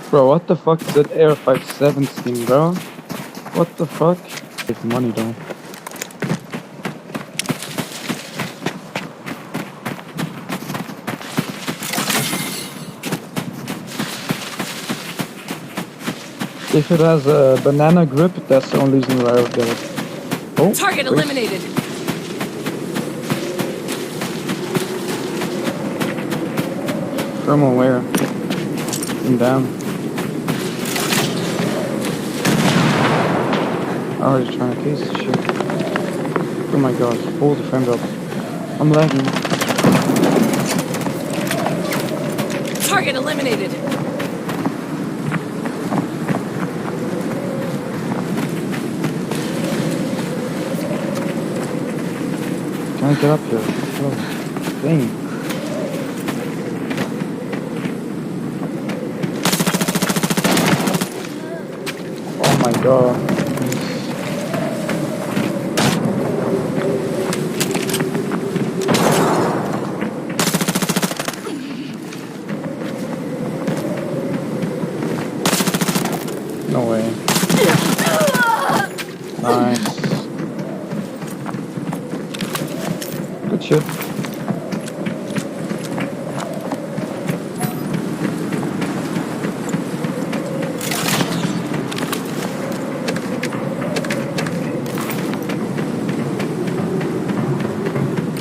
Bro, what the fuck is that Air 517, bro? What the fuck? Take money though. If it has a banana grip, that's the only reason why I would get it. Oh, Target eliminated. Thermal where? And down. Oh, he's trying to case this shit. Oh my god, hold the frame drop. I'm lagging. Target eliminated. Can I get up here? Oh, dang. Oh my god. No way. Nice. Good shit.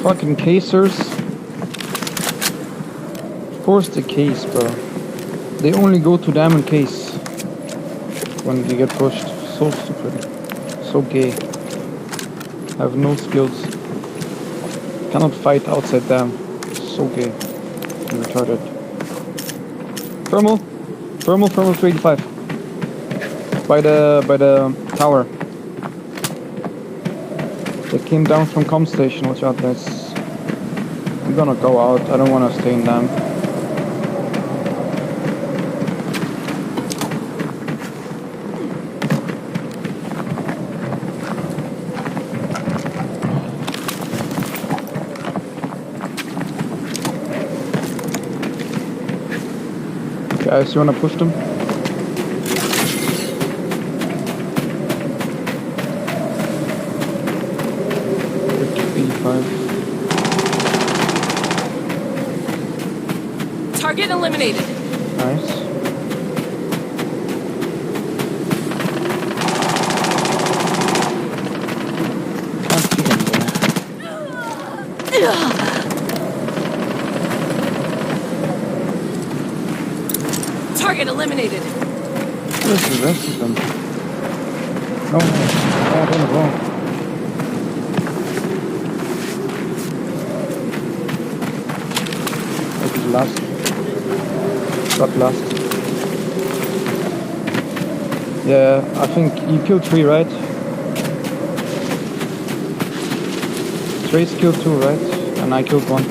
Fucking casers. Of course the case, bro. They only go to diamond case when they get pushed. So stupid. So gay. Have no skills. Cannot fight outside them. So gay. And retarded. Thermal 385. By the tower. They came down from comm station, watch out guys. I'm gonna go out, I don't wanna stay in them. Guys, you wanna push them? Target eliminated. Nice. Can't see them though. Target eliminated. Where's the rest of them? No, I don't know. Last. Got last. Yeah, I think you killed 3, right? Trace killed 2, right? And I killed 1.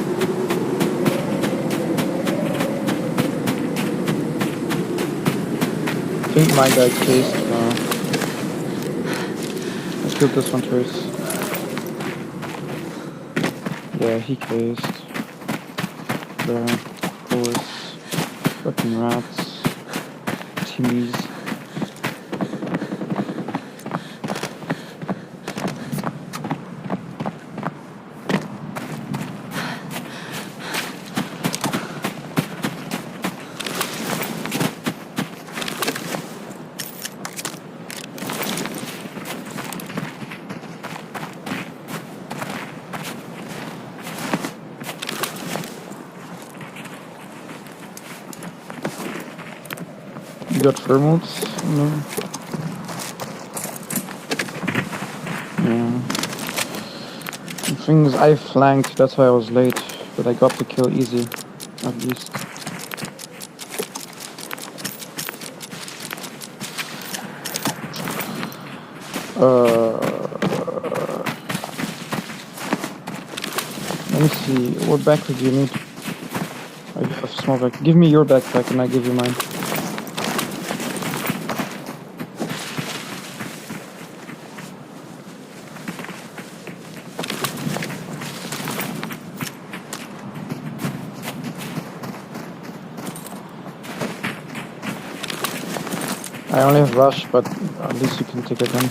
I think my guy cased. Let's kill this one first. Yeah, he cased. There, of course. Fucking rats. Timmies. You got thermals? No. Yeah. The thing is, I flanked, that's why I was late. But I got the kill easy, at least. Let me see, what backpack do you need? I have a small backpack. Give me your backpack and I give you mine. I only have rush, but at least you can take a gun.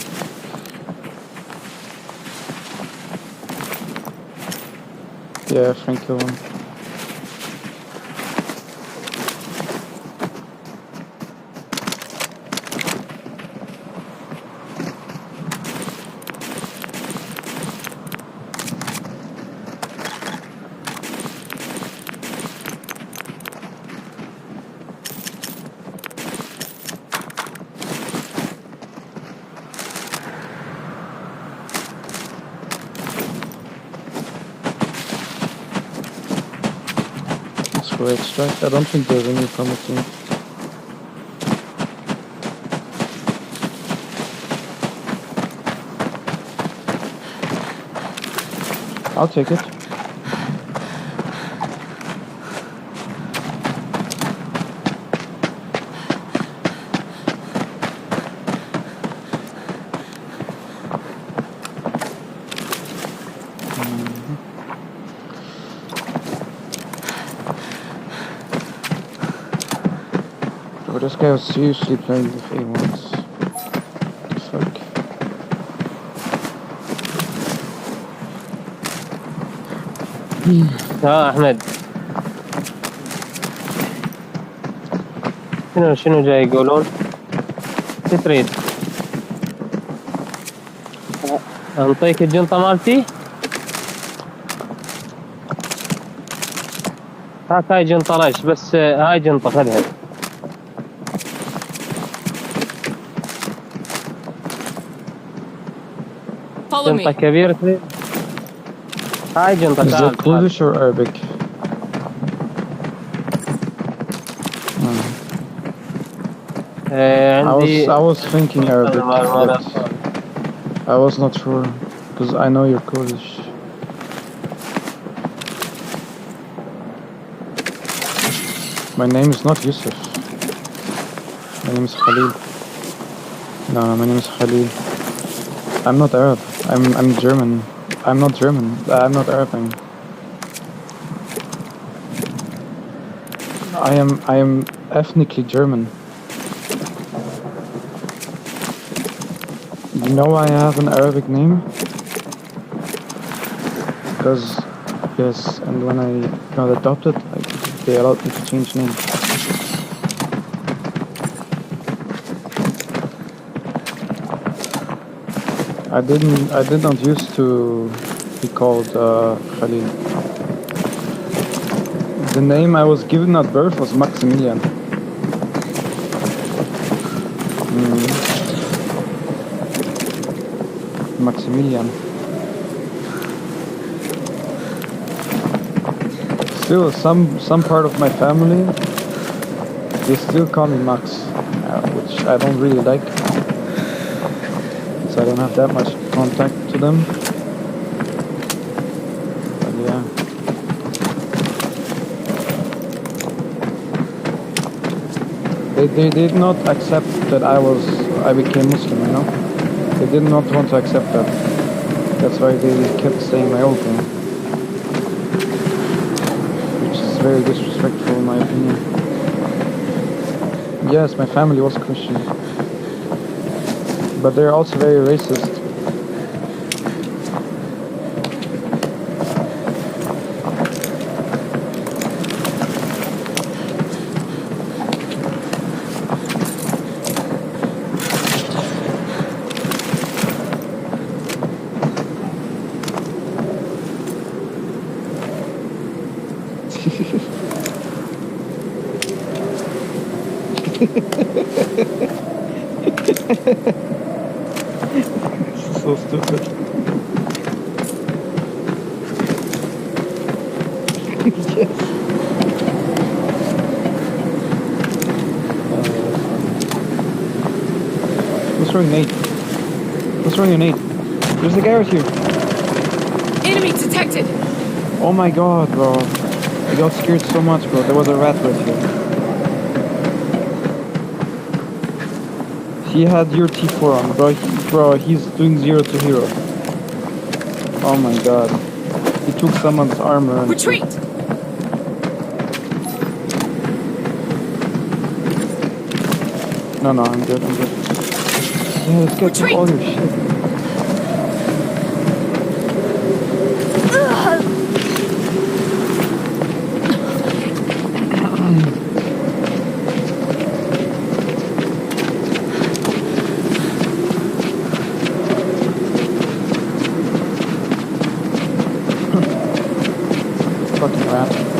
Yeah, Frank killed one. For extract, I don't think there's any promising. I'll take it. Oh, this guy was seriously playing with A1s. What the fuck? أحمد شنو جاي يقولون؟ شو تريد؟ أنطيك الجنطة مالتي؟ هاي جنطة رش بس هاي جنطة خذها. جنطة كبيرة تريد؟ هاي جنطة. Is that Kurdish or Arabic? I was thinking Arabic, but I was not sure because I know you're Kurdish. My name is not Yusuf. My name is Khalil. No, my name is Khalil. I'm not Arab. I'm German. I'm not German. I'm not Arab. I am ethnically German. You know why I have an Arabic name? Because yes, and when I got adopted, they allowed me to change name. I did not used to be called Khalil. The name I was given at birth was Maximilian. Maximilian. Still, some part of my family, they still call me Max, which I don't really like. So I don't have that much contact to them. But yeah. They did not accept that I became Muslim, you know? They did not want to accept that. That's why they kept saying my old name. Which is very disrespectful in my opinion. Yes, my family was Christian. But they're also very racist. So stupid. Yes. What's wrong, Nate? What's wrong, Nate? There's a guy right here. Enemy detected. Oh my god, bro. I got scared so much, bro. There was a rat right here. He had your T4 on, bro. He's doing 0 to hero. Oh my god. He took someone's armor and... Retreat! No, I'm good. Yeah, let's get Retreat! all your shit. Fucking rat.